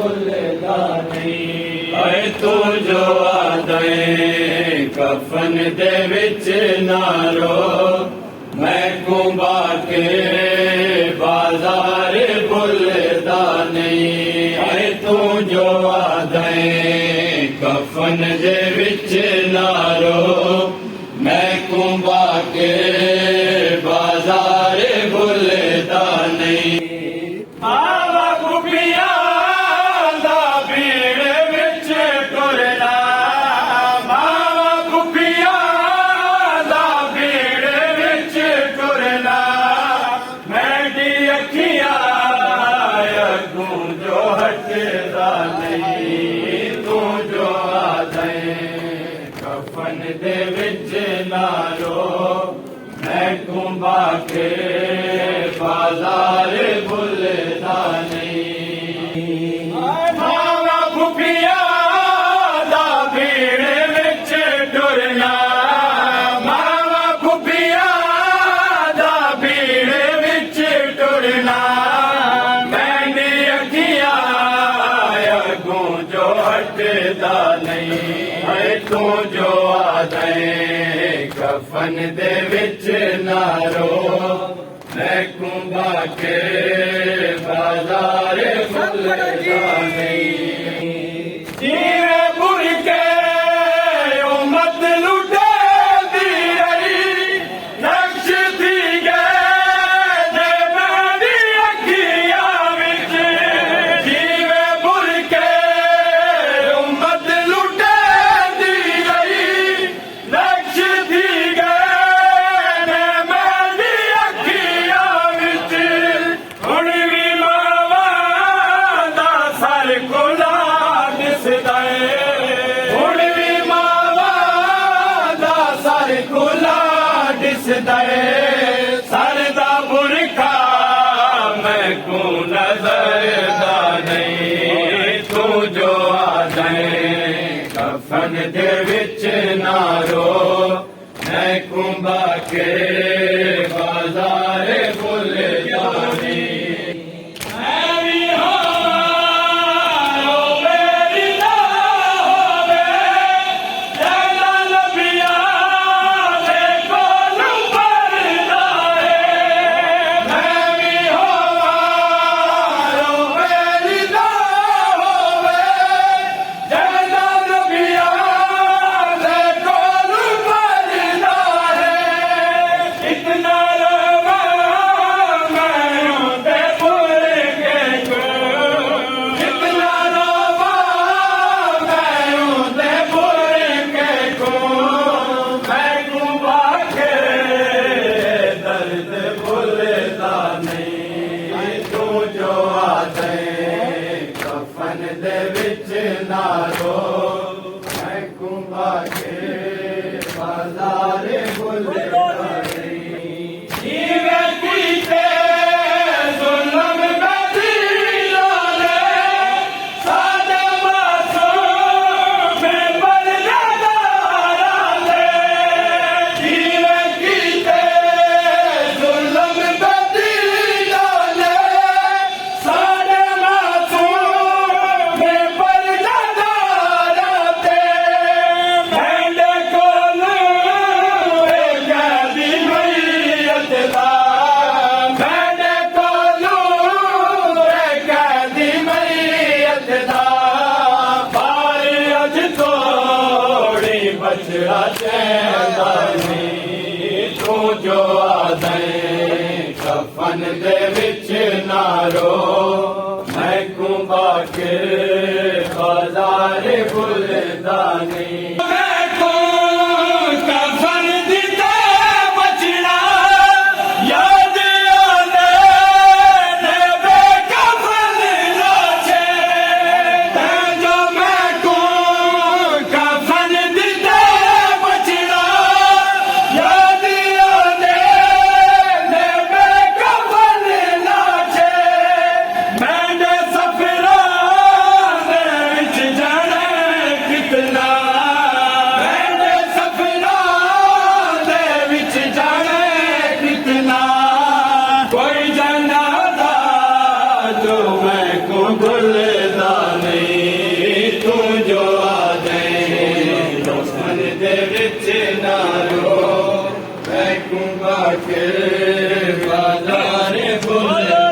भुलदा नहीं। ऐ तू जो आदे कफन दे विच ना रो, मैं कुंबा के बाजार भुलदा नहीं। ऐ तू जो आदे कफन दे विच ना रो, मैं कुंबा के बाजार भुलदा नहीं। आवा गुपिया दा भीड़ विच टुरना, मावा गुपिया दा भीड़ विच टुरना, मैडी अखियां अगों जो हटदा नहीं। तू जो आदे कफन दे विच ना रो, मैं कुंबा के बाजार भुलदा नहीं। मावा गुपिया दा भीड़ विच टुरना, मावा गुपिया दा भीड़ विच टुरना, मैंने अखियां अगों जो हटदा नहीं। ऐ तू जो आदे कफन दे विच ना रो, मैं कुंबा के बाजार भुलदा नहीं। जीवे बुर के उम्मत लुटे दी रही, नक्श थी गए जे मैडी अखियां विच। जीवे बुर के उम्मत लुटे दी रही, नक्श थी गए जे मैडी अखियां विच। हुण भी मावा दा सर कोला दिसदा ऐ, हुण भी मावा दा सर कोला दिसदा ऐ। सर दा बुरखा मैनू नजर दा नहीं। तू जो आदे कफन दे विच ना रो, मैं कुंबा के बाजार भुलदा नहीं। मैं भी होवां ओ मेरी ना होवे, जैदा नबियां दे कोलों परदा है। मैं भी होवां ओ मेरी ना होवे, जैदा नबियां दे कोलों परदा है। इतना रोवा मैं ते भुल के को, इतना रोवा मैं ते भुल के को, मैं कुंबा के दर्द भुलदा नहीं। तू जो आदे कफन दे विच ना रो, मैं कुंबा के बाजार भुलदा नहीं। जीवे कीते जुल्म बदीलाले, सादे मासूम परदेदाराले। जीवे कीते जुल्म बदीलाले, सादे मासूम परदेदाराले। मैंने कोलों कैदी मैयत दा, मैंने कोलों कैदी मैयत दा। बार अज थोड़ी बचड़ा चैंदा नहीं। तू जो आदे कफन दे विच ना रो, मैं कुंबा के बाजार भुलदा नहीं। कफन दिते बचना याद आने ने बेकफन लाचे। जो मैं को कफन दिते बचना याद आने ने बेकफन लाचे। मैंने सफरा विच जाना कितना के बाजार बोले